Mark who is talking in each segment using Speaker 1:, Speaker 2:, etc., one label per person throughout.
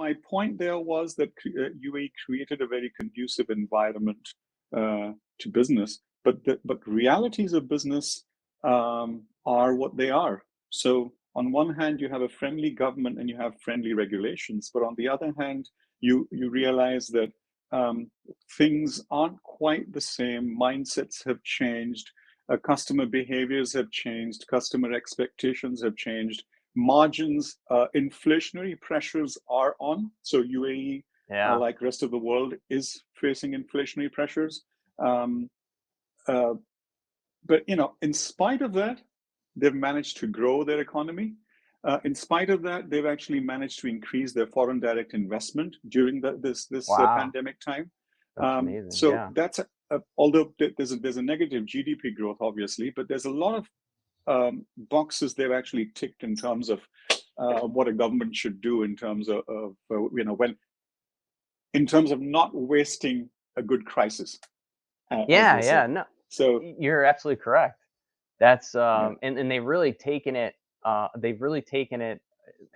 Speaker 1: my point there was that UAE created a very conducive environment to business, but realities of business are what they are. So on one hand, you have a friendly government and you have friendly regulations, but on the other hand, you realize that things aren't quite the same. Mindsets have changed. Customer behaviors have changed. Customer expectations have changed. Margins, inflationary pressures are on. So UAE,
Speaker 2: Yeah.
Speaker 1: like rest of the world, is facing inflationary pressures. Um, uh, but in spite of that, they've managed to grow their economy. In spite of that, they've actually managed to increase their foreign direct investment during this
Speaker 2: Wow.
Speaker 1: pandemic time.
Speaker 2: That's amazing.
Speaker 1: So
Speaker 2: Yeah.
Speaker 1: that's although there's a negative GDP growth, obviously, but there's a lot of boxes they've actually ticked in terms of what a government should do in terms of when in terms of not wasting a good crisis, as
Speaker 2: Yeah,
Speaker 1: they say.
Speaker 2: yeah. No,
Speaker 1: So
Speaker 2: you're absolutely correct. That's
Speaker 1: yeah,
Speaker 2: and they've really taken it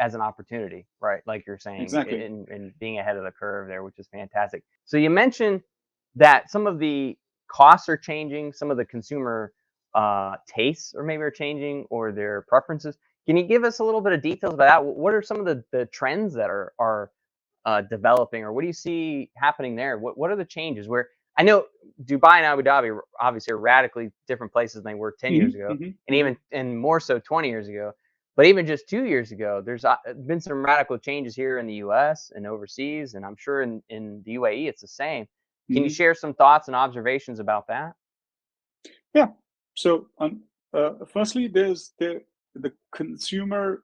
Speaker 2: as an opportunity, right? Like you're saying,
Speaker 1: exactly.
Speaker 2: in being ahead of the curve there, which is fantastic. So you mentioned that some of the costs are changing, some of the consumer tastes or maybe are changing or their preferences. Can you give us a little bit of details about that? What are some of the trends that are developing, or what do you see happening there? What are the changes? Where I know Dubai and Abu Dhabi obviously are radically different places than they were 10 years ago, and even and more so 20 years ago. But even just 2 years ago, there's been some radical changes here in the U.S. and overseas, and I'm sure in the UAE it's the same. Can you
Speaker 1: hmm
Speaker 2: share some thoughts and observations about that?
Speaker 1: Yeah. So, firstly, there's the consumer.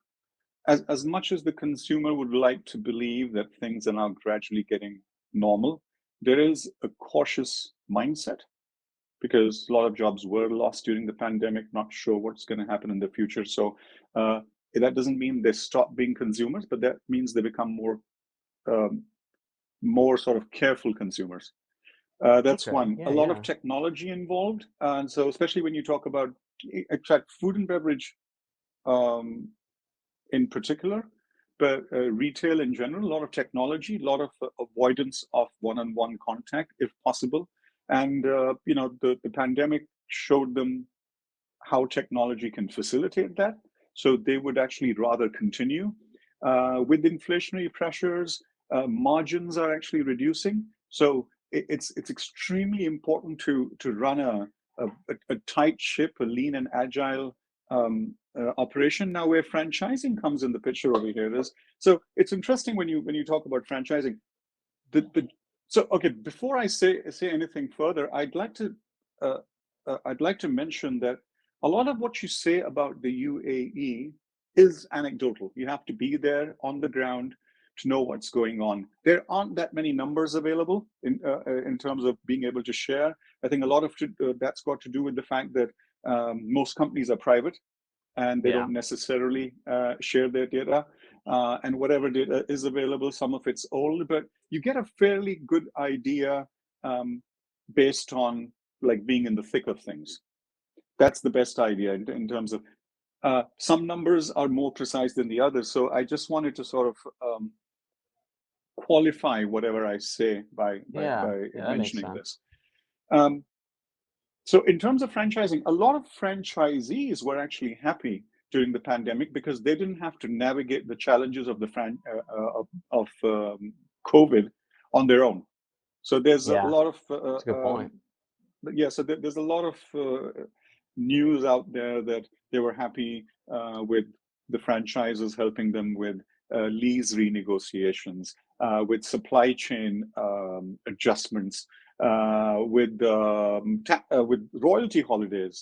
Speaker 1: As much as the consumer would like to believe that things are now gradually getting normal, there is a cautious mindset because a lot of jobs were lost during the pandemic. Not sure what's going to happen in the future. So, uh, that doesn't mean they stop being consumers, but that means they become um, more sort of careful consumers. That's
Speaker 2: Okay.
Speaker 1: one. A
Speaker 2: Yeah.
Speaker 1: lot of
Speaker 2: Yeah.
Speaker 1: technology involved, and so especially when you talk about, in fact, food and beverage um, in particular, but retail in general, a lot of technology, a lot of avoidance of one-on-one contact if possible, and the pandemic showed them how technology can facilitate that. So they would actually rather continue. With inflationary pressures, margins are actually reducing. So it's extremely important to run a tight ship, a lean and agile operation. Now, where franchising comes in the picture over here is, so it's interesting when you talk about franchising. The so okay, before I say anything further, uh, I'd like to mention that a lot of what you say about the UAE is anecdotal. You have to be there on the ground to know what's going on. There aren't that many numbers available in terms of being able to share. I think a lot of that's got to do with the fact that most companies are private and they
Speaker 2: Yeah.
Speaker 1: don't necessarily share their data. And whatever data is available, some of it's old, but you get a fairly good idea based on like being in the thick of things. That's the best idea in terms of some numbers are more precise than the others. So I just wanted to sort of qualify whatever I say
Speaker 2: Yeah.
Speaker 1: by
Speaker 2: Yeah. That makes
Speaker 1: mentioning
Speaker 2: sense.
Speaker 1: this. Um, So in terms of franchising, a lot of franchisees were actually happy during the pandemic because they didn't have to navigate the challenges of COVID on their own. So there's a
Speaker 2: Yeah.
Speaker 1: lot of
Speaker 2: That's a good point.
Speaker 1: yeah. So there's a lot of news out there that they were happy with the franchises helping them with lease renegotiations, with supply chain adjustments, with royalty holidays.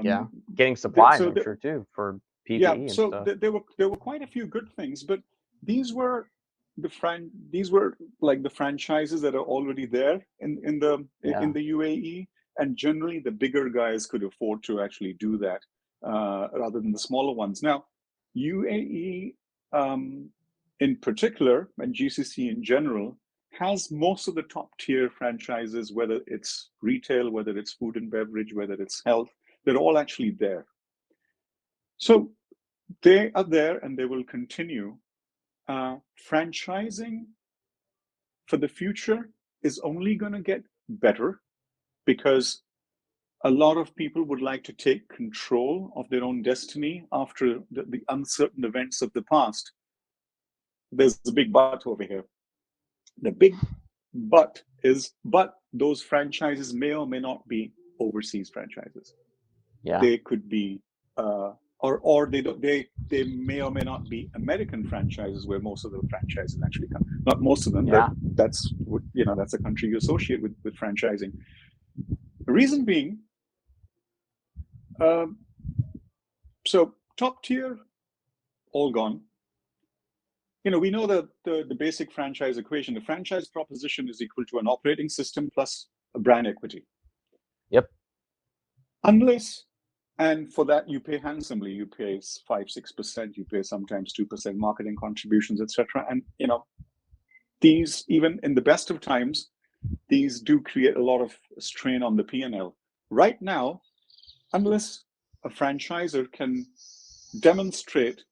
Speaker 2: Yeah.
Speaker 1: Um,
Speaker 2: Getting supplies,
Speaker 1: so
Speaker 2: I'm sure too, for
Speaker 1: yeah,
Speaker 2: PPE and
Speaker 1: so
Speaker 2: stuff.
Speaker 1: there were quite a few good things, but these were these were like the franchises that are already there in
Speaker 2: Yeah.
Speaker 1: the UAE, and generally the bigger guys could afford to actually do that rather than the smaller ones. Now, UAE in particular, and GCC in general, has most of the top tier franchises, whether it's retail, whether it's food and beverage, whether it's health, they're all actually there. So they are there and they will continue. franchising for the future is only going to get better because a lot of people would like to take control of their own destiny after the uncertain events of the past. There's a big but over here. The big but is, but those franchises may or may not be overseas franchises.
Speaker 2: Yeah.
Speaker 1: They could be, or they may or may not be American franchises where most of the franchises actually come. Not most of them,
Speaker 2: Yeah.
Speaker 1: but that's what, that's a country you associate with franchising. The reason being, so top tier, all gone. We know the basic franchise equation. The franchise proposition is equal to an operating system plus a brand equity.
Speaker 2: Yep.
Speaker 1: Unless, and for that you pay handsomely. You pay 5-6%. You pay sometimes 2% marketing contributions, etc. And these, even in the best of times, these do create a lot of strain on the P&L. Right now, unless a franchisor can demonstrate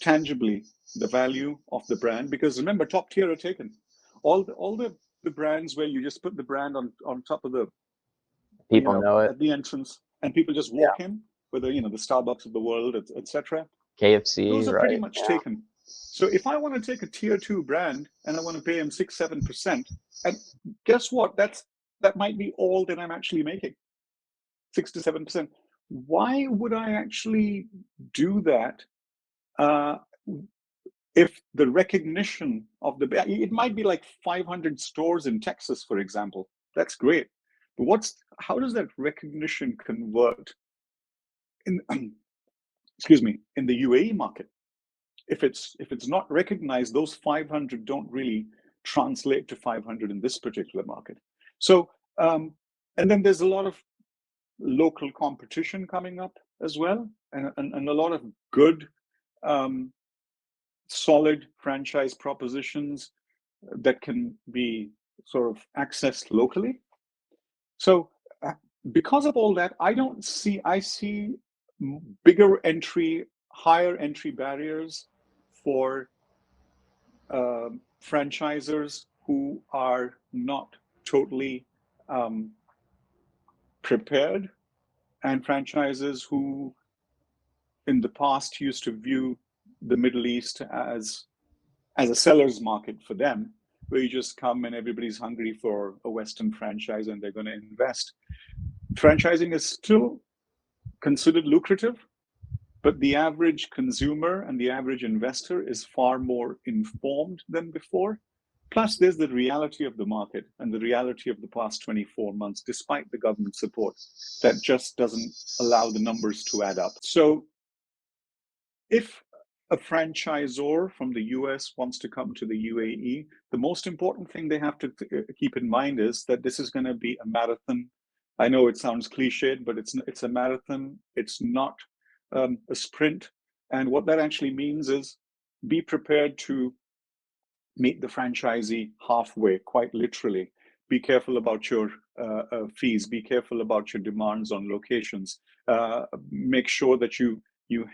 Speaker 1: tangibly the value of the brand, because remember, top tier are taken. All the brands where you just put the brand on top of the
Speaker 2: people know it
Speaker 1: at the entrance, and people just walk in, whether the Starbucks of the world, etc.
Speaker 2: KFC,
Speaker 1: those are
Speaker 2: right?
Speaker 1: pretty much taken. So if I want to take a tier 2 brand and I want to pay them 6-7%, and guess what? That might be all that I'm actually making, 6 to 7%. Why would I actually do that? If the recognition of it might be like 500 stores in Texas, for example, that's great. But how does that recognition convert in, excuse me, in the UAE market? If it's not recognized, those 500 don't really translate to 500 in this particular market. So, and then there's a lot of local competition coming up as well, and a lot of good, solid franchise propositions that can be sort of accessed locally. So because of all that, I see bigger higher entry barriers for franchisors who are not totally prepared, and franchises who in the past used to view the Middle East as a seller's market for them, where you just come and everybody's hungry for a Western franchise and they're going to invest. Franchising is still considered lucrative, but the average consumer and the average investor is far more informed than before. Plus, there's the reality of the market and the reality of the past 24 months, despite the government support, that just doesn't allow the numbers to add up. So if a franchisor from the US wants to come to the UAE, the most important thing they have to keep in mind is that this is going to be a marathon. I know it sounds cliched, but it's a marathon. It's not a sprint. And what that actually means is be prepared to meet the franchisee halfway, quite literally. Be careful about your fees. Be careful about your demands on locations. Make sure that you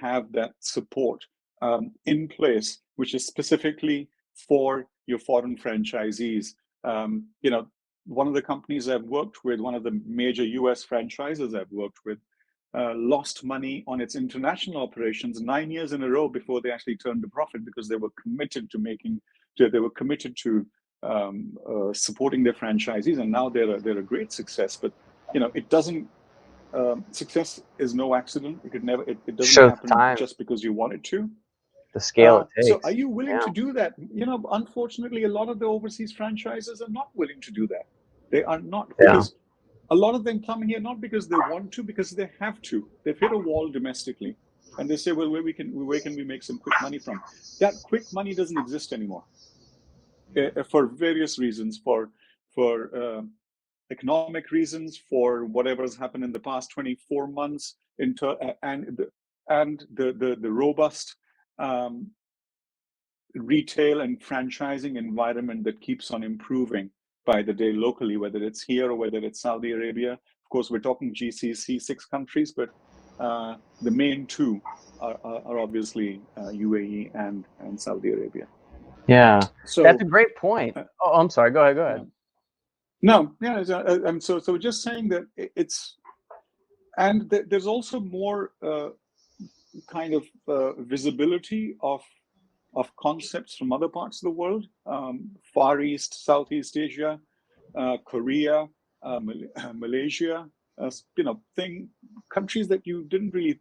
Speaker 1: have that support in place, which is specifically for your foreign franchisees. One of the companies I've worked with, one of the major US franchises I've worked with, lost money on its international operations 9 years in a row before they actually turned a profit, because they were committed to supporting their franchisees, and now they're a great success. But it doesn't. Success is no accident. It doesn't happen just because you want it to.
Speaker 2: The scale it takes.
Speaker 1: So are you willing to do that? Unfortunately, a lot of the overseas franchises are not willing to do that. They are not, because a lot of them come here not because they want to, because they have to. They've hit a wall domestically, and they say, well, where can we make some quick money from? That quick money doesn't exist anymore, for various reasons, for economic reasons, for whatever has happened in the past 24 months, and the robust retail and franchising environment that keeps on improving by the day locally, whether it's here or whether it's Saudi Arabia. Of course, we're talking GCC 6 countries, but the main two are obviously UAE and Saudi Arabia.
Speaker 2: Yeah, that's a
Speaker 1: So,
Speaker 2: great point.
Speaker 1: uh,
Speaker 2: Oh, I'm sorry. Go ahead. Go
Speaker 1: yeah.
Speaker 2: ahead.
Speaker 1: No, yeah, I'm so just saying that it's, and there's also more kind of visibility of concepts from other parts of the world, Far East, Southeast Asia, Korea, Malaysia, countries that you didn't really,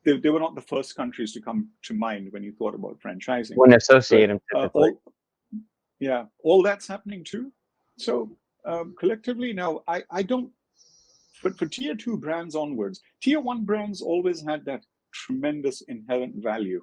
Speaker 1: they were not the first countries to come to mind when you thought about franchising.
Speaker 2: Wouldn't associate
Speaker 1: But
Speaker 2: them typically.
Speaker 1: all, yeah, all that's happening too. So collectively now, I don't, for tier two brands onwards, tier one brands always had that tremendous inherent value.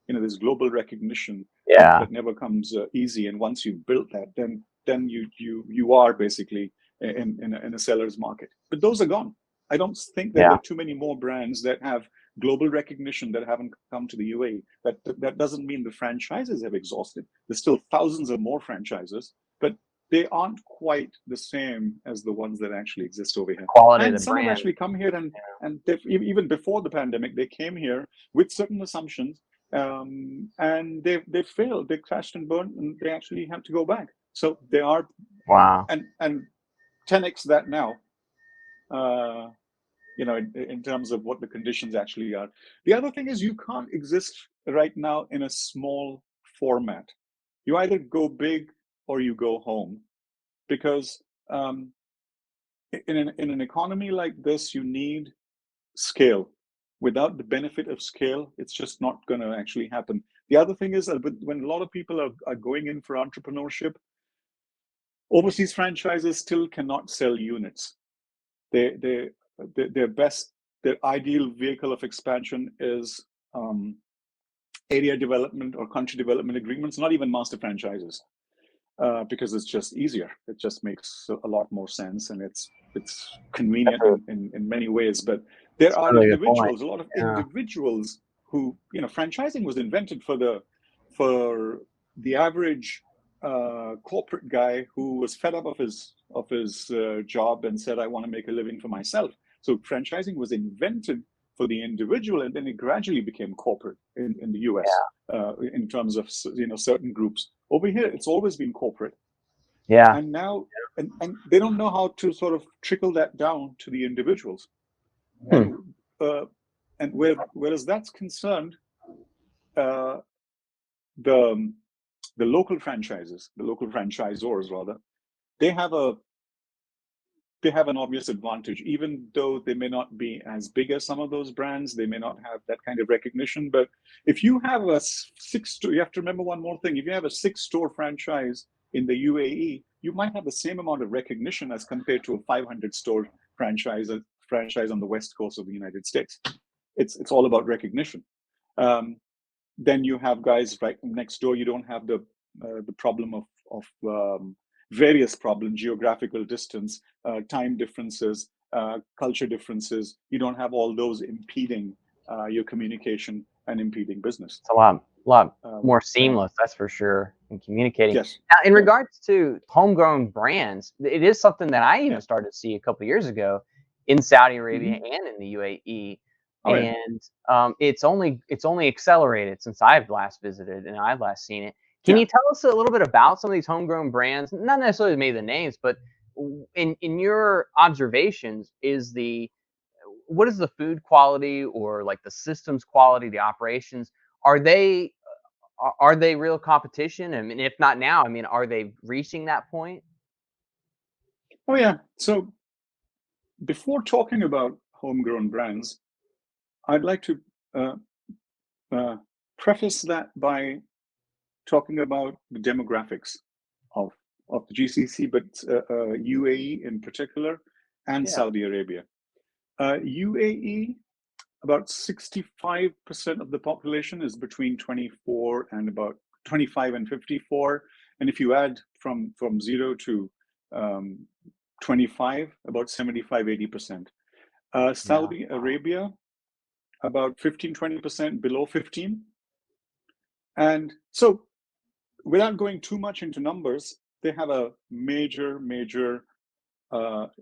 Speaker 1: There's global recognition
Speaker 2: Yeah,
Speaker 1: that never comes easy, and once you've built that, then you are basically in a seller's market. But those are gone. I don't think that there
Speaker 2: yeah,
Speaker 1: are too many more brands that have global recognition that haven't come to the UAE. That doesn't mean the franchises have exhausted. There's still thousands of more franchises, but they aren't quite the same as the ones that actually exist over here.
Speaker 2: quality of
Speaker 1: And
Speaker 2: the
Speaker 1: some have
Speaker 2: brand.
Speaker 1: actually come here, and even before the pandemic, they came here with certain assumptions, and they failed. They crashed and burned, and they actually had to go back. So they are,
Speaker 2: Wow.
Speaker 1: and 10x that now. Uh, in terms of what the conditions actually are. The other thing is you can't exist right now in a small format. You either go big or you go home, because in an economy like this, you need scale. Without the benefit of scale, it's just not going to actually happen. The other thing is that when a lot of people are going in for entrepreneurship, overseas franchises still cannot sell units. They, they, their best, their ideal vehicle of expansion is area development or country development agreements, not even master franchises, because it's just easier. It just makes a lot more sense, and it's convenient
Speaker 2: That's
Speaker 1: in many ways. But there
Speaker 2: a
Speaker 1: are
Speaker 2: really good point.
Speaker 1: individuals, a lot of
Speaker 2: Yeah.
Speaker 1: individuals who, franchising was invented for the average corporate guy who was fed up of his job and said, I want to make a living for myself. So franchising was invented for the individual, and then it gradually became corporate in the US, in terms of certain groups. Over here, it's always been corporate,
Speaker 2: Yeah.
Speaker 1: and now, and they don't know how to sort of trickle that down to the individuals.
Speaker 2: Hmm.
Speaker 1: And whereas that's concerned, uh, the the local franchises, the local franchisors rather, they have a they have an obvious advantage, even though they may not be as big as some of those brands. They may not have that kind of recognition. But if you have a you have to remember one more thing. If you have a 6-store franchise in the UAE, you might have the same amount of recognition as compared to a 500-store franchise on the west coast of the United States. It's all about recognition. Um, then you have guys right next door. You don't have the problem of various problems: geographical distance, time differences, culture differences. You don't have all those impeding your communication and impeding business.
Speaker 2: It's a lot more
Speaker 1: Yeah.
Speaker 2: seamless, that's for sure, in communicating.
Speaker 1: Yes.
Speaker 2: Now, in
Speaker 1: Yes.
Speaker 2: regards to homegrown brands, it is something that I even
Speaker 1: Yeah.
Speaker 2: started to see a couple of years ago in Saudi Arabia
Speaker 1: Mm-hmm.
Speaker 2: and in the UAE,
Speaker 1: Oh yeah.
Speaker 2: and it's only accelerated since I've last visited and I've last seen it. Can
Speaker 1: Yeah.
Speaker 2: you tell us a little bit about some of these homegrown brands? Not necessarily maybe the names, but in your observations, what is the food quality or like the systems quality, the operations? Are they are they real competition? I mean, if not now, I mean, are they reaching that point?
Speaker 1: Oh yeah. So before talking about homegrown brands, I'd like to uh, uh, preface that by talking about the demographics of the GCC, but UAE in particular, and
Speaker 2: Yeah.
Speaker 1: Saudi Arabia. UAE, about 65% of the population is between 24 and about 25 and 54, and if you add from 0 to um, 25, about 75-80%.
Speaker 2: Yeah.
Speaker 1: Saudi Arabia, about 15-20% below 15. And so, without going too much into numbers, they have a major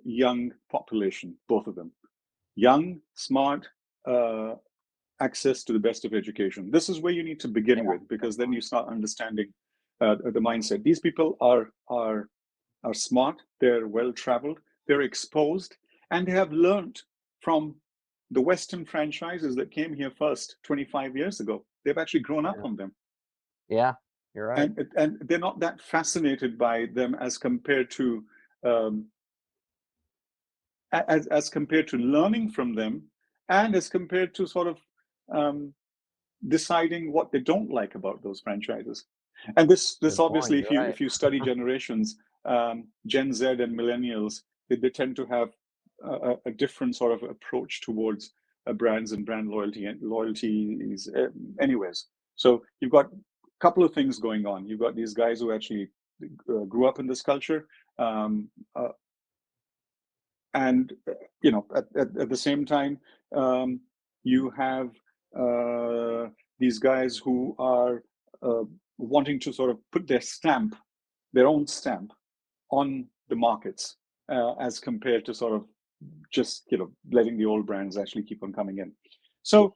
Speaker 1: young population, both of them. Young, smart, uh, access to the best of education. This is where you need to begin
Speaker 2: Yeah.
Speaker 1: with, because then you start understanding the mindset. These people are smart, they're well traveled, they're exposed, and they have learned from the Western franchises that came here first 25 years ago. They've actually grown up
Speaker 2: Yeah.
Speaker 1: on them.
Speaker 2: Yeah. You're right.
Speaker 1: And they're not that fascinated by them as compared to um, as compared to learning from them, and as compared to sort of um, deciding what they don't like about those franchises. And this
Speaker 2: Good point.
Speaker 1: obviously,
Speaker 2: You're right.
Speaker 1: if you study generations, Gen Z and millennials, they tend to have a different sort of approach towards brands and brand loyalty and loyalties. Anyways, so you've got a couple of things going on. You've got these guys who actually grew up in this culture, um, uh, and at the same time, you have these guys who are uh, wanting to sort of put their own stamp on the markets, as compared to sort of just letting the old brands actually keep on coming in. So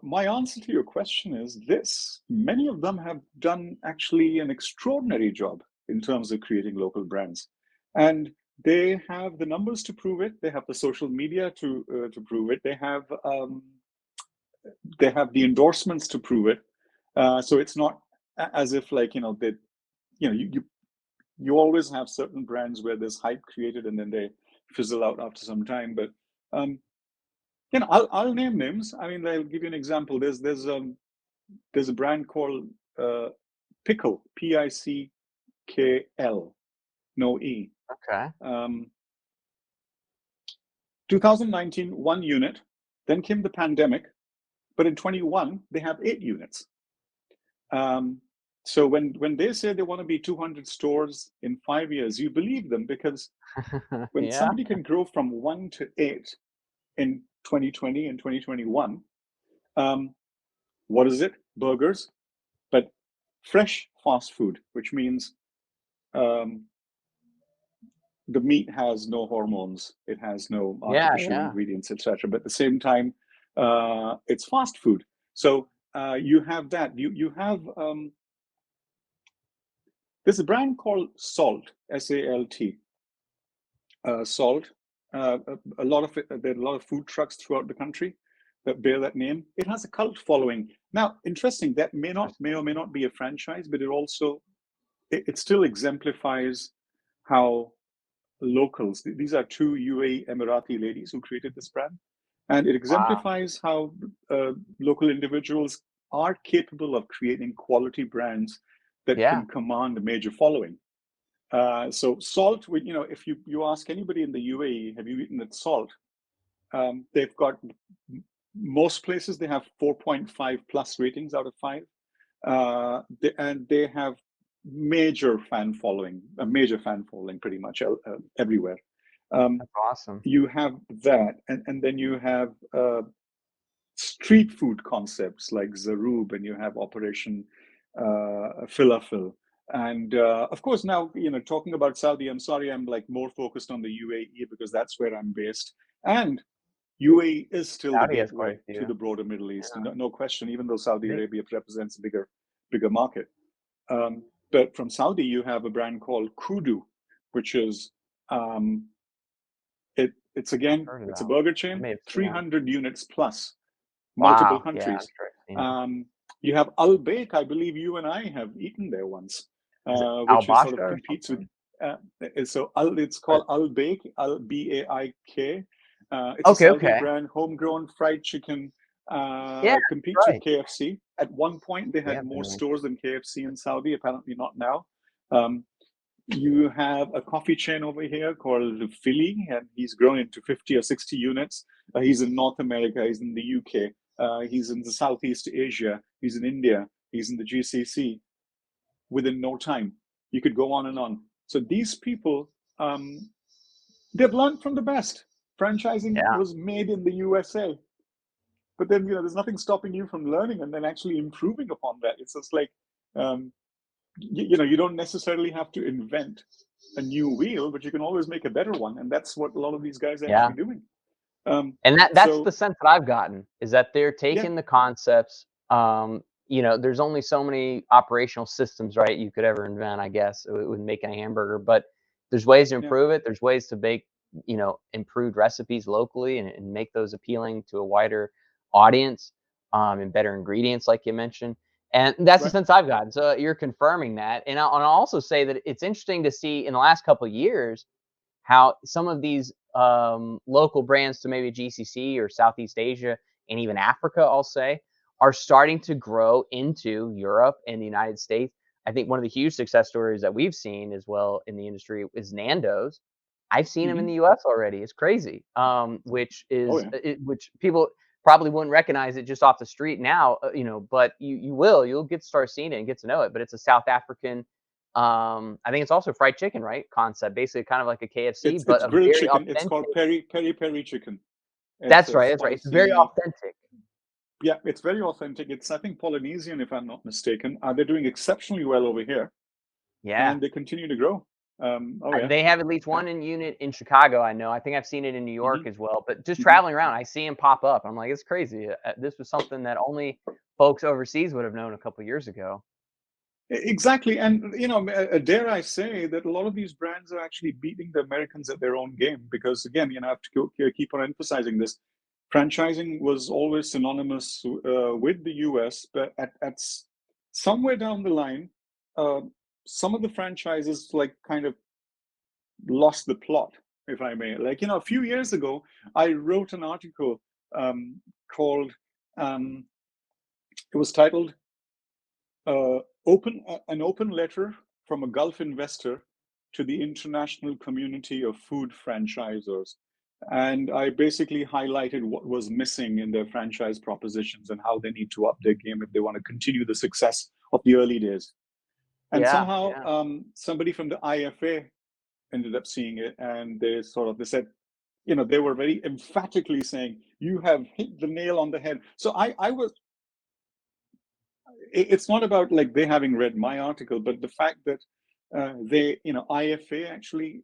Speaker 1: my answer to your question is this: many of them have done actually an extraordinary job in terms of creating local brands, and they have the numbers to prove it. They have the social media to prove it. They have the endorsements to prove it. So it's not as if they you always have certain brands where there's hype created and then they fizzle out after some time. But I'll name names. I mean, I'll give you an example. There's a brand called Pickle, Pickl, no E.
Speaker 2: Okay.
Speaker 1: 2019, 1 unit. Then came the pandemic, but in 21 they have 8 units. So when they say they want to be 200 stores in 5 years, you believe them, because when
Speaker 2: Yeah.
Speaker 1: somebody can grow from 1 to 8 in 2020 and 2021, what is it? Burgers, but fresh fast food, which means the meat has no hormones, it has no
Speaker 2: Yeah.
Speaker 1: artificial
Speaker 2: Yeah.
Speaker 1: ingredients, etc. But at the same time, it's fast food. So you have that. You have there's a brand called Salt, SALT. Salt. A lot of it, there are a lot of food trucks throughout the country that bear that name. It has a cult following. Now, interesting. That may or may not be a franchise, but it still exemplifies how locals. These are two UAE Emirati ladies who created this brand, and it
Speaker 2: Wow.
Speaker 1: exemplifies how local individuals are capable of creating quality brands that
Speaker 2: Yeah.
Speaker 1: can command a major following. So Salt, if you ask anybody in the UAE, have you eaten at Salt? They've got, most places they have 4.5 plus ratings out of 5, and they have a major fan following pretty much everywhere.
Speaker 2: That's awesome.
Speaker 1: You have that, and then you have street food concepts like Zaroub, and you have Operation Filafil. And of course, now, talking about Saudi, I'm sorry, I'm like more focused on the UAE because that's where I'm based. And UAE is still the
Speaker 2: Saudi has
Speaker 1: gateway
Speaker 2: quite a
Speaker 1: to
Speaker 2: few.
Speaker 1: the broader Middle East,
Speaker 2: Yeah.
Speaker 1: no question, even though Saudi
Speaker 2: They-
Speaker 1: Arabia represents a bigger market. But from Saudi, you have a brand called Kudu, which is it's
Speaker 2: I've heard of
Speaker 1: a
Speaker 2: that.
Speaker 1: burger
Speaker 2: I
Speaker 1: chain,
Speaker 2: may have seen them.
Speaker 1: 300 units plus, multiple
Speaker 2: Wow. Yeah. I'm
Speaker 1: countries.
Speaker 2: sure I've seen it.
Speaker 1: You have Al Baik. I believe you and I have eaten there once,
Speaker 2: Is it
Speaker 1: which is sort
Speaker 2: Al-Basha
Speaker 1: of
Speaker 2: or
Speaker 1: competes with.
Speaker 2: something?
Speaker 1: It's
Speaker 2: Or,
Speaker 1: called Al Baik, Baik. It's a
Speaker 2: okay.
Speaker 1: Saudi
Speaker 2: Okay.
Speaker 1: brand, homegrown fried chicken.
Speaker 2: Yeah.
Speaker 1: Competes with
Speaker 2: Right.
Speaker 1: KFC. At one point, they
Speaker 2: Yeah.
Speaker 1: had
Speaker 2: I've
Speaker 1: more
Speaker 2: been there.
Speaker 1: stores than KFC in Saudi. Apparently, not now. You have a coffee chain over here called Philly, and he's grown into 50 or 60 units. He's in North America, he's in the UK, he's in the Southeast Asia, he's in India, he's in the GCC. Within no time, you could go on and on. So these people, they've learned from the best. Franchising
Speaker 2: Yeah.
Speaker 1: was made in the USA, but then there's nothing stopping you from learning and then actually improving upon that. It's just like um, you don't necessarily have to invent a new wheel, but you can always make a better one, and that's what a lot of these guys are
Speaker 2: Yeah.
Speaker 1: actually doing.
Speaker 2: And that's the
Speaker 1: So
Speaker 2: sense that I've gotten, is that they're
Speaker 1: yeah,
Speaker 2: taking the concepts, there's only so many operational systems, right, you could ever invent, I guess, with making a hamburger, but there's ways to
Speaker 1: yeah,
Speaker 2: improve it. There's ways to make, improved recipes locally and make those appealing to a wider audience, and better ingredients, like you mentioned. And that's the
Speaker 1: right.
Speaker 2: sense I've gotten. So you're confirming that. And I'll also say that it's interesting to see in the last couple of years how some of these local brands to maybe GCC or Southeast Asia and even Africa, I'll say, are starting to grow into Europe and the United States. I think one of the huge success stories that we've seen as well in the industry is Nando's. I've seen them in
Speaker 1: Hmm.
Speaker 2: the U.S. already. It's crazy,
Speaker 1: Oh yeah.
Speaker 2: which people probably wouldn't recognize it just off the street now, but you will. You'll get to start seeing it and get to know it. But it's a South African, I think it's also fried chicken, right? Concept, basically kind of like a KFC,
Speaker 1: It's
Speaker 2: but a
Speaker 1: grilled
Speaker 2: very
Speaker 1: chicken. It's called
Speaker 2: authentic.
Speaker 1: peri chicken. It's
Speaker 2: That's
Speaker 1: a
Speaker 2: right. That's right. It's very
Speaker 1: spicy.
Speaker 2: authentic.
Speaker 1: Yeah, it's very authentic. It's, I think, Polynesian, if I'm not mistaken. They're doing exceptionally well over here,
Speaker 2: Yeah.
Speaker 1: and they continue to grow. Oh yeah.
Speaker 2: They have at least
Speaker 1: Uh,
Speaker 2: one in unit in Chicago, I know. I think I've seen it in New York
Speaker 1: mhm,
Speaker 2: as well. But just
Speaker 1: mhm.
Speaker 2: traveling around, I see them pop up. I'm like, it's crazy. This was something that only folks overseas would have known a couple years ago.
Speaker 1: Exactly, and dare I say that a lot of these brands are actually beating the Americans at their own game because, again, I have to keep on emphasizing this. Franchising was always synonymous with the US, but somewhere down the line, uh, some of the franchises like kind of lost the plot, if I may. Like, a few years ago, I wrote an article called, um, it was titled an open letter from a Gulf investor to the international community of food franchisors. And I basically highlighted what was missing in their franchise propositions and how they need to up their game if they want to continue the success of the early days. And
Speaker 2: Yeah,
Speaker 1: somehow
Speaker 2: yeah,
Speaker 1: somebody from the IFA ended up seeing it, and they said, they were very emphatically saying, "You have hit the nail on the head." So I was it's not about like they having read my article, but the fact that IFA actually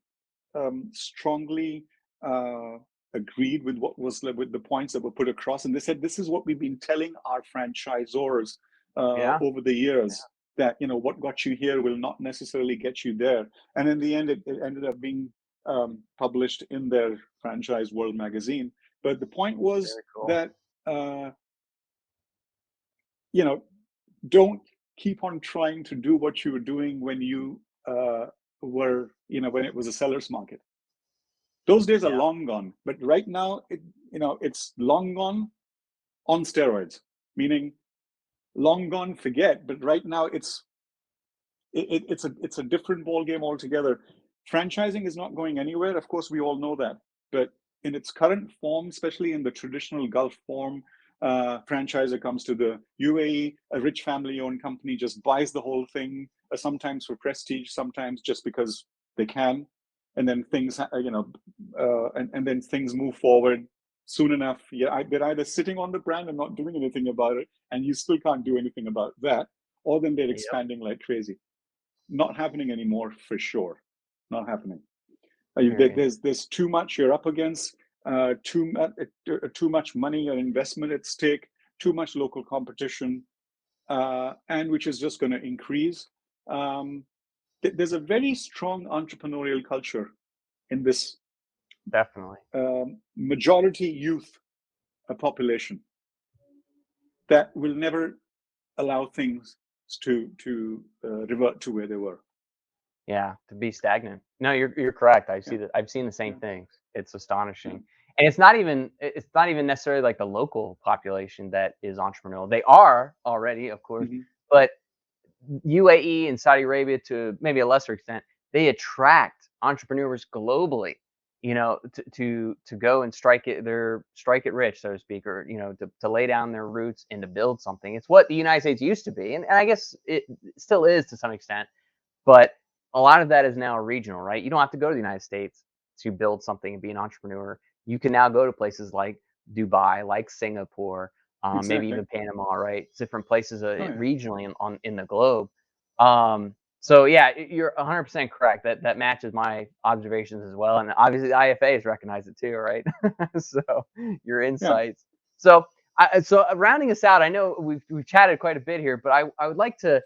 Speaker 1: strongly uh, agreed with what was with the points that were put across, and they said this is what we've been telling our franchisors
Speaker 2: yeah.
Speaker 1: over the years, that what got you here will not necessarily get you there, and in the end, it ended up being published in their Franchise World magazine. But the point was
Speaker 2: Very cool.
Speaker 1: that uh, you know don't keep on trying to do what you were doing when you were, when it was a seller's market. Those days are
Speaker 2: Yeah,
Speaker 1: long gone. But right now, it's long gone on steroids, meaning long gone, forget. But right now, it's a different ball game altogether. Franchising is not going anywhere. Of course, we all know that. But in its current form, especially in the traditional Gulf form, franchisor comes to the UAE, a rich family-owned company just buys the whole thing, sometimes for prestige, sometimes just because they can, and then and then things move forward soon enough. Yeah, they're either sitting on the brand and not doing anything about it, and you still can't do anything about that, or then they're
Speaker 2: yep,
Speaker 1: expanding like crazy. Not happening anymore for sure. Not happening.
Speaker 2: hear you.
Speaker 1: There's too much you're up against. Too much money and investment at stake. Too much local competition, and which is just going to increase. Um, there's a very strong entrepreneurial culture in this
Speaker 2: Definitely.
Speaker 1: majority youth population that will never allow things to revert to where they were.
Speaker 2: Yeah, to be stagnant. No, you're correct.
Speaker 1: Yeah,
Speaker 2: I've seen the same
Speaker 1: yeah,
Speaker 2: things. It's
Speaker 1: yeah.
Speaker 2: astonishing. And it's not even necessarily like the local population that is entrepreneurial. They are already, of course,
Speaker 1: Hmm.
Speaker 2: but UAE and Saudi Arabia, to maybe a lesser extent, they attract entrepreneurs globally, to go and strike it rich, so to speak, or to lay down their roots and to build something. It's what the United States used to be, and I guess it still is to some extent, but a lot of that is now regional, right? You don't have to go to the United States to build something and be an entrepreneur. You can now go to places like Dubai, like Singapore, maybe
Speaker 1: Exactly.
Speaker 2: even Panama, right? Different places
Speaker 1: Oh yeah.
Speaker 2: regionally in the globe. Um, So yeah, you're 100% correct. That matches my observations as well, and obviously the IFAs recognize it too, right? So your
Speaker 1: Yeah.
Speaker 2: insights. So rounding us out, I know we've chatted quite a bit here, but I would like to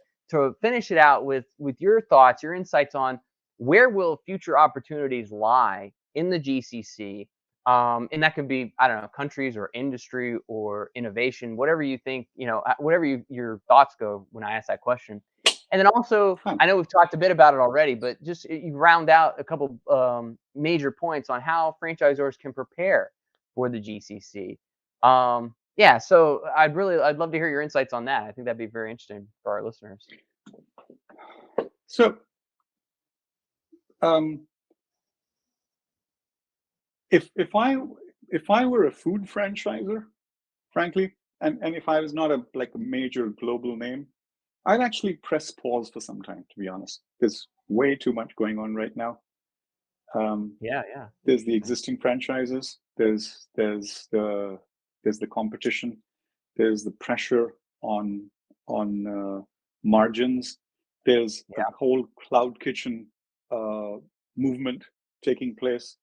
Speaker 2: finish it out with your thoughts, your insights on where will future opportunities lie in the GCC. And that could be, I don't know, countries or industry or innovation, whatever you think, whatever your thoughts go when I ask that question. And then also,
Speaker 1: Huh.
Speaker 2: I know we've talked a bit about it already, but just you round out a couple major points on how franchisors can prepare for the GCC. Yeah, so I'd love to hear your insights on that. I think that'd be very interesting for our listeners.
Speaker 1: So um, if I were a food franchisor, frankly, and if I was not a major global name, I'd actually press pause for some time, to be honest. There's way too much going on right now.
Speaker 2: Yeah, yeah.
Speaker 1: There's the existing franchises. There's the competition. There's the pressure on margins. There's the
Speaker 2: Yeah.
Speaker 1: whole cloud kitchen movement taking place.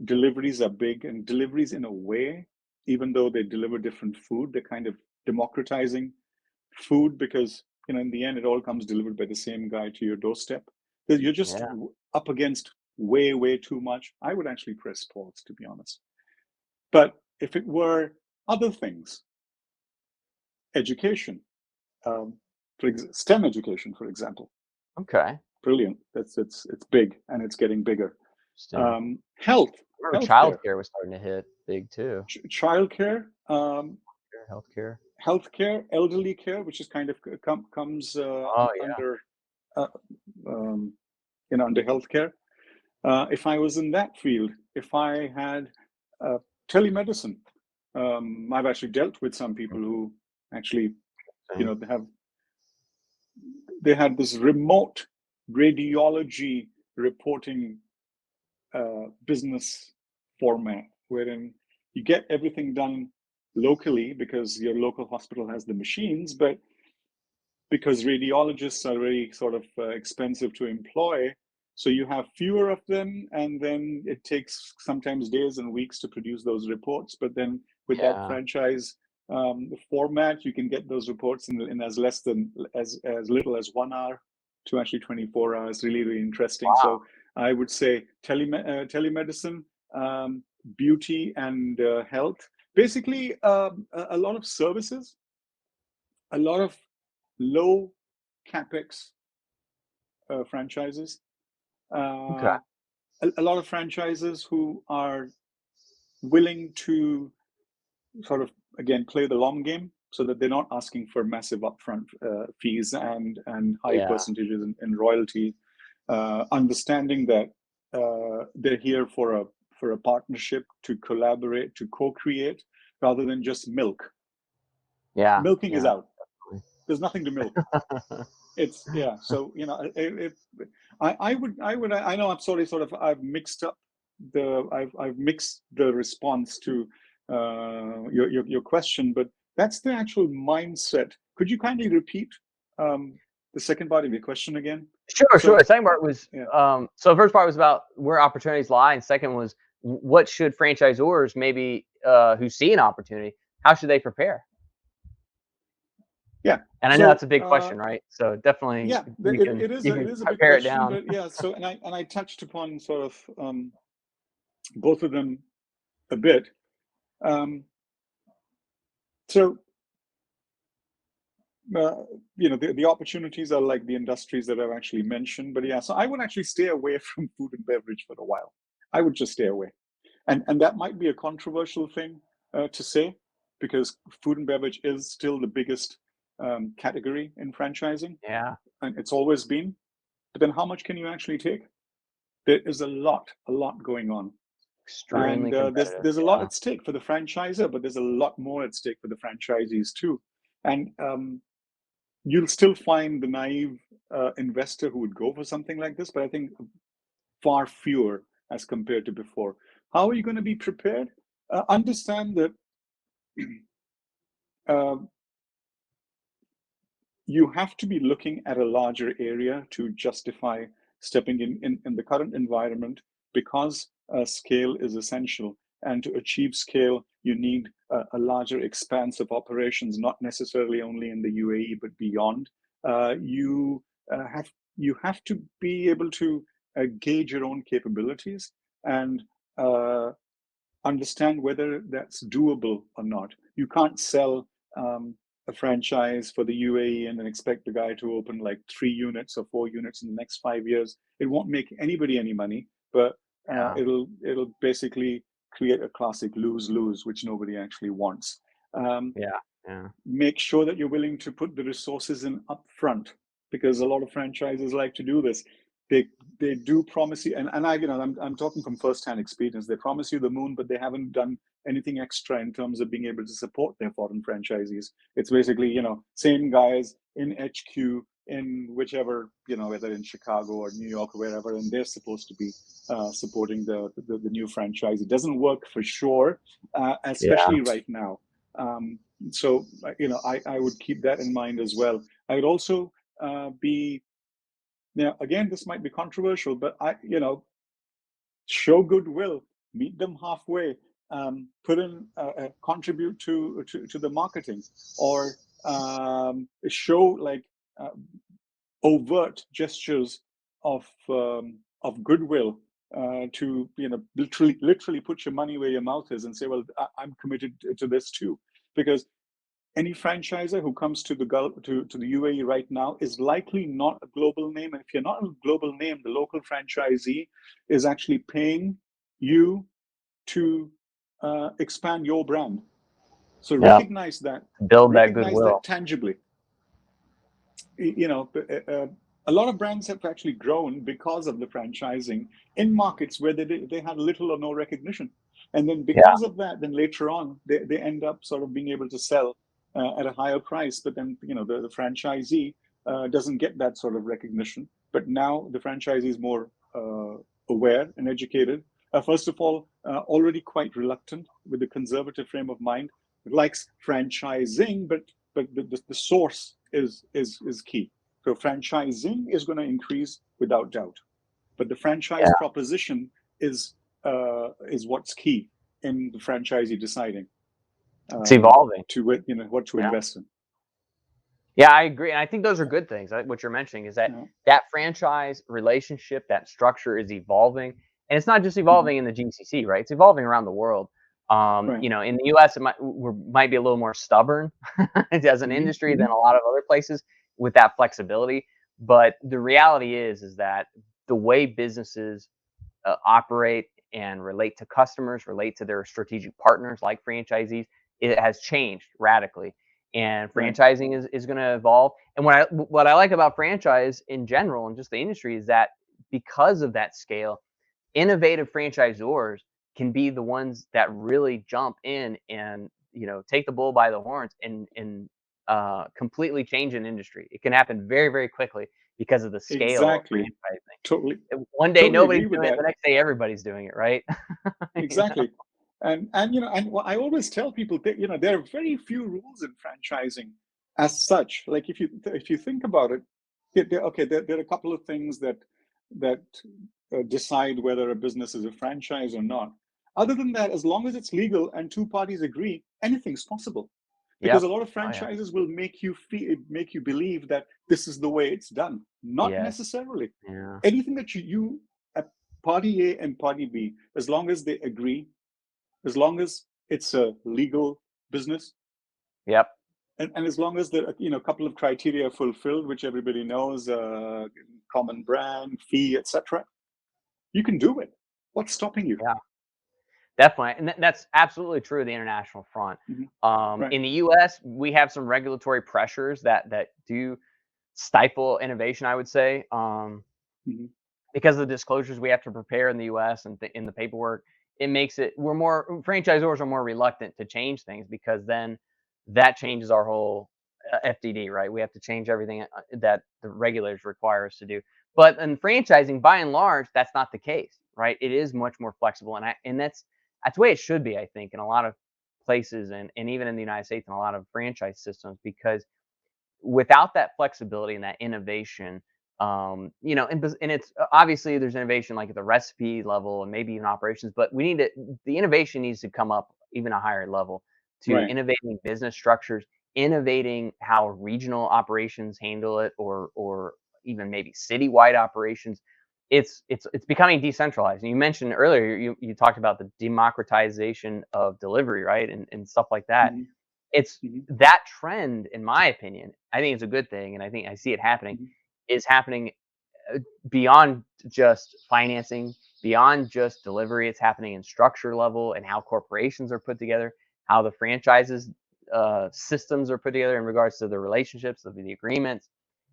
Speaker 1: Deliveries are big, and deliveries in a way, even though they deliver different food, they're kind of democratizing food because in the end it all comes delivered by the same guy to your doorstep. You're just
Speaker 2: Yeah.
Speaker 1: up against way too much. I would actually press pause, to be honest. But if it were other things, education, STEM education, for example,
Speaker 2: Okay.
Speaker 1: brilliant. It's big and it's getting bigger.
Speaker 2: Interesting.
Speaker 1: Health,
Speaker 2: I remember
Speaker 1: healthcare,
Speaker 2: childcare was starting to hit big too.
Speaker 1: childcare,
Speaker 2: Healthcare.
Speaker 1: healthcare, elderly care, which is kind of comes
Speaker 2: Oh yeah.
Speaker 1: under uh, um, under healthcare. If I was in that field, if I had telemedicine, I've actually dealt with some people who actually, they had this remote radiology reporting business format wherein you get everything done locally because your local hospital has the machines, but because radiologists are very sort of expensive to employ, so you have fewer of them, and then it takes sometimes days and weeks to produce those reports. But then with that
Speaker 2: Yeah.
Speaker 1: franchise format, you can get those reports in as less than as little as 1 hour to actually 24 hours. Really interesting.
Speaker 2: Wow.
Speaker 1: So I would say telemedicine, beauty, and health. Basically, a lot of services, a lot of low capex franchises,
Speaker 2: Okay.
Speaker 1: a lot of franchises who are willing to sort of again play the long game, so that they're not asking for massive upfront fees and high
Speaker 2: Yeah.
Speaker 1: percentages in royalty, understanding that they're here for a partnership to collaborate, to co-create, rather than just milk.
Speaker 2: Yeah.
Speaker 1: Milking is
Speaker 2: Yeah.
Speaker 1: out. There's nothing to milk. It's so I know I'm sorry, sort of I've mixed the response to your question, but that's the actual mindset. Could you kindly repeat the second part of your question again?
Speaker 2: Sure, sure.
Speaker 1: So
Speaker 2: The second part was,
Speaker 1: yeah,
Speaker 2: so the first part was about where opportunities lie, and second was what should franchisors maybe who see an opportunity, how should they prepare?
Speaker 1: yeah.
Speaker 2: And I know
Speaker 1: So
Speaker 2: that's a big question, right? So definitely
Speaker 1: yeah,
Speaker 2: you can you
Speaker 1: it
Speaker 2: can
Speaker 1: is a big
Speaker 2: pare it
Speaker 1: question,
Speaker 2: down.
Speaker 1: but yeah. So and I touched upon sort of both of them a bit. Um, so uh, the opportunities are like the industries that I've actually mentioned. But yeah, so I would actually stay away from food and beverage for a while. I would just stay away, and that might be a controversial thing to say, because food and beverage is still the biggest category in franchising,
Speaker 2: Yeah,
Speaker 1: and it's always been. But then, how much can you actually take? There is a lot going on,
Speaker 2: extremely
Speaker 1: and
Speaker 2: competitive.
Speaker 1: there's a lot
Speaker 2: Yeah,
Speaker 1: at stake for the franchisor, but there's a lot more at stake for the franchisees too. And you'll still find the naive investor who would go for something like this, but I think far fewer as compared to before. How are you going to be prepared? Understand that uh, you have to be looking at a larger area to justify stepping in the current environment, because scale is essential. And to achieve scale, you need a larger expanse of operations, not necessarily only in the UAE, but beyond. You have to be able to gauge your own capabilities and understand whether that's doable or not. You can't sell a franchise for the UAE and then expect the guy to open like 3 units or 4 units in the next 5 years. It won't make anybody any money, but
Speaker 2: Yeah.
Speaker 1: it'll basically create a classic lose-lose, which nobody actually wants. Um,
Speaker 2: Yeah. Yeah.
Speaker 1: Make sure that you're willing to put the resources in upfront, because a lot of franchises like to do this. They do promise you, and I'm talking from first-hand experience. They promise you the moon, but they haven't done anything extra in terms of being able to support their foreign franchisees. It's basically, same guys in HQ in whichever, whether in Chicago or New York or wherever, and they're supposed to be supporting the new franchise. It doesn't work for sure,
Speaker 2: Yeah.
Speaker 1: especially right now. So I would keep that in mind as well. I would also be, now again, this might be controversial, but show goodwill, meet them halfway, put in contribute to the marketing, or show like uh, overt gestures of goodwill, to literally put your money where your mouth is and say, well, I'm committed to this too, because any franchisor who comes to the UAE right now is likely not a global name. And if you're not a global name, the local franchisee is actually paying you to expand your brand. So
Speaker 2: Yeah. Build that
Speaker 1: recognize that
Speaker 2: goodwill.
Speaker 1: tangibly. A lot of brands have actually grown because of the franchising in markets where they had little or no recognition. And then
Speaker 2: Yeah.
Speaker 1: because of that, then later on, they end up sort of being able to sell at a higher price. But then, the franchisee doesn't get that sort of recognition. But now the franchisee is more aware and educated. First of all, already quite reluctant with a conservative frame of mind. It likes franchising, but the source is key. So franchising is going to increase without doubt, but the franchise
Speaker 2: Yeah.
Speaker 1: proposition is what's key in the franchisee deciding
Speaker 2: It's evolving.
Speaker 1: to what to
Speaker 2: Yeah.
Speaker 1: invest in.
Speaker 2: Yeah, I agree. And I think those are good things. What you're mentioning is that
Speaker 1: Yeah.
Speaker 2: that franchise relationship, that structure is evolving. And it's not just
Speaker 1: Mhm.
Speaker 2: evolving in the GCC, right? It's evolving around the world.
Speaker 1: Right.
Speaker 2: In the US, might be a little more stubborn as an
Speaker 1: Hmm.
Speaker 2: industry than
Speaker 1: Hmm.
Speaker 2: a lot of other places with that flexibility. But the reality is that the way businesses operate and relate to customers, relate to their strategic partners like franchisees, it has changed radically. And
Speaker 1: Right.
Speaker 2: franchising is going to evolve. And what I like about franchise in general and just the industry is that because of that scale, innovative franchisors can be the ones that really jump in and take the bull by the horns and completely change an industry. It can happen very, very quickly because of the scale of
Speaker 1: Exactly.
Speaker 2: franchising.
Speaker 1: Totally.
Speaker 2: One day
Speaker 1: Totally
Speaker 2: nobody's
Speaker 1: agree with
Speaker 2: doing it,
Speaker 1: that.
Speaker 2: the next day everybody's doing it, right? You know?
Speaker 1: Exactly. And what I always tell people that there are very few rules in franchising as such. Like if you think about it, there are a couple of things that decide whether a business is a franchise or not. Other than that, as long as it's legal and two parties agree, anything's possible. Because
Speaker 2: Yep.
Speaker 1: a lot of
Speaker 2: Oh yeah.
Speaker 1: franchises will make you believe that this is the way it's done. Not
Speaker 2: Yes.
Speaker 1: necessarily.
Speaker 2: Yeah.
Speaker 1: Anything that you party A and party B, as long as they agree, as long as it's a legal business,
Speaker 2: Yep.
Speaker 1: and as long as the a couple of criteria are fulfilled, which everybody knows, common brand, fee, etc., you can do it. What's stopping you?
Speaker 2: Yeah. Definitely, and that's absolutely true of the international front.
Speaker 1: Hmm. Right.
Speaker 2: In the U.S., we have some regulatory pressures that do stifle innovation, I would say,
Speaker 1: Hmm.
Speaker 2: because of the disclosures we have to prepare in the U.S. and in the paperwork. It makes it we're more franchisors are more reluctant to change things because then that changes our whole FDD, right? We have to change everything that the regulators require us to do. But in franchising, by and large, that's not the case, right? It is much more flexible, and that's the way it should be, I think, in a lot of places, and even in the United States, in a lot of franchise systems, because without that flexibility and that innovation, you know, and it's obviously there's innovation like at the recipe level and maybe even operations, but the innovation needs to come up even a higher level to
Speaker 1: Right.
Speaker 2: innovating business structures, innovating how regional operations handle it, or even maybe citywide operations. It's becoming decentralized. And you mentioned earlier, you talked about the democratization of delivery, right, and stuff like that.
Speaker 1: Hmm.
Speaker 2: It's
Speaker 1: Hmm.
Speaker 2: that trend, in my opinion, I think it's a good thing, and I think I see it happening,
Speaker 1: Hmm.
Speaker 2: is happening beyond just financing, beyond just delivery. It's happening in structure level and how corporations are put together, how the franchises systems are put together in regards to the relationships of the agreements,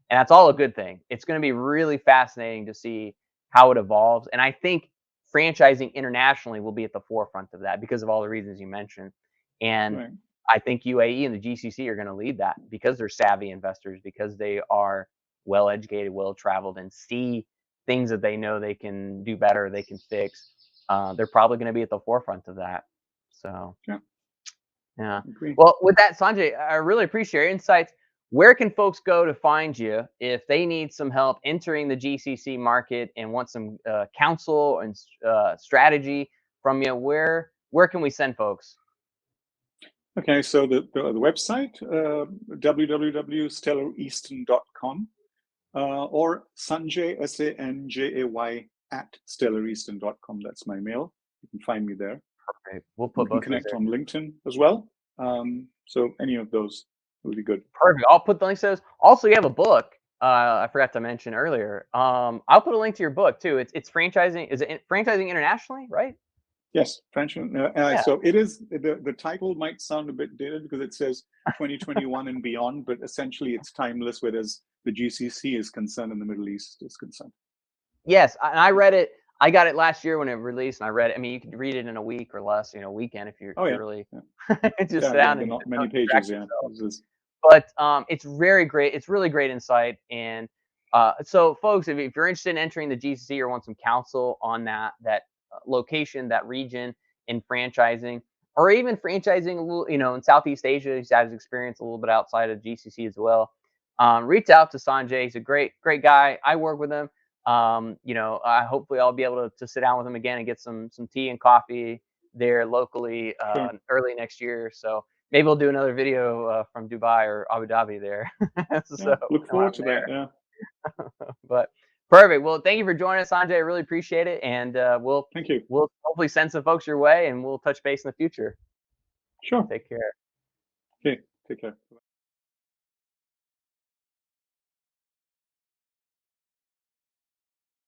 Speaker 2: and that's all a good thing. It's going to be really fascinating to see how it evolves, and I think franchising internationally will be at the forefront of that because of all the reasons you mentioned. And
Speaker 1: Right.
Speaker 2: I think UAE and the GCC are going to lead that because they're savvy investors, because they are well educated, well traveled, and see things that they know they can do better, they can fix. They're probably going to be at the forefront of that. So,
Speaker 1: Yeah.
Speaker 2: yeah.
Speaker 1: Agree.
Speaker 2: Well, with that, Sanjay, I really appreciate your insights. Where can folks go to find you if they need some help entering the GCC market and want some counsel and strategy from you? Where can we send folks?
Speaker 1: Okay, so the website, www.stellareastern.com, or Sanjay, Sanjay, at stellareastern.com. That's my mail. You can find me there.
Speaker 2: Right. We'll
Speaker 1: We
Speaker 2: put
Speaker 1: can
Speaker 2: both those
Speaker 1: connect
Speaker 2: there.
Speaker 1: on LinkedIn as well. So any of those will be good.
Speaker 2: Perfect. I'll put the links to those. Also, you have a book. I forgot to mention earlier. I'll put a link to your book too. It's franchising. Is it franchising internationally? Right?
Speaker 1: Yes, French.
Speaker 2: Yeah.
Speaker 1: So it is, the title might sound a bit dated because it says 2021 and beyond, but essentially it's timeless, whereas the GCC is concerned and the Middle East is concerned.
Speaker 2: Yes, and I read it. I got it last year when it released, and I read it. I mean, you can read it in a week or less, you know, weekend if
Speaker 1: Oh
Speaker 2: you're
Speaker 1: yeah,
Speaker 2: really
Speaker 1: yeah,
Speaker 2: just
Speaker 1: yeah.
Speaker 2: sit down
Speaker 1: They're
Speaker 2: and
Speaker 1: not
Speaker 2: don't
Speaker 1: many
Speaker 2: distract
Speaker 1: pages. Yeah,
Speaker 2: yourself.
Speaker 1: this is,
Speaker 2: But it's very great. It's really great insight. And so, folks, if you're interested in entering the GCC or want some counsel on that location, that region in franchising, or even franchising a little, you know, in Southeast Asia, he's had his experience a little bit outside of GCC as well. Reach out to Sanjay. He's a great guy. I work with him. You know, hopefully I'll be able to sit down with him again and get some tea and coffee there locally
Speaker 1: sure.
Speaker 2: early next year. So maybe we'll do another video from Dubai or Abu Dhabi there.
Speaker 1: Yeah,
Speaker 2: So
Speaker 1: look
Speaker 2: while
Speaker 1: forward
Speaker 2: I'm
Speaker 1: to that. Yeah,
Speaker 2: there. But perfect. Well, thank you for joining us, Sanjay. I really appreciate it, and
Speaker 1: thank you.
Speaker 2: we'll hopefully send some folks your way, and we'll touch base in the future.
Speaker 1: Sure.
Speaker 2: Take care.
Speaker 1: Okay, take care.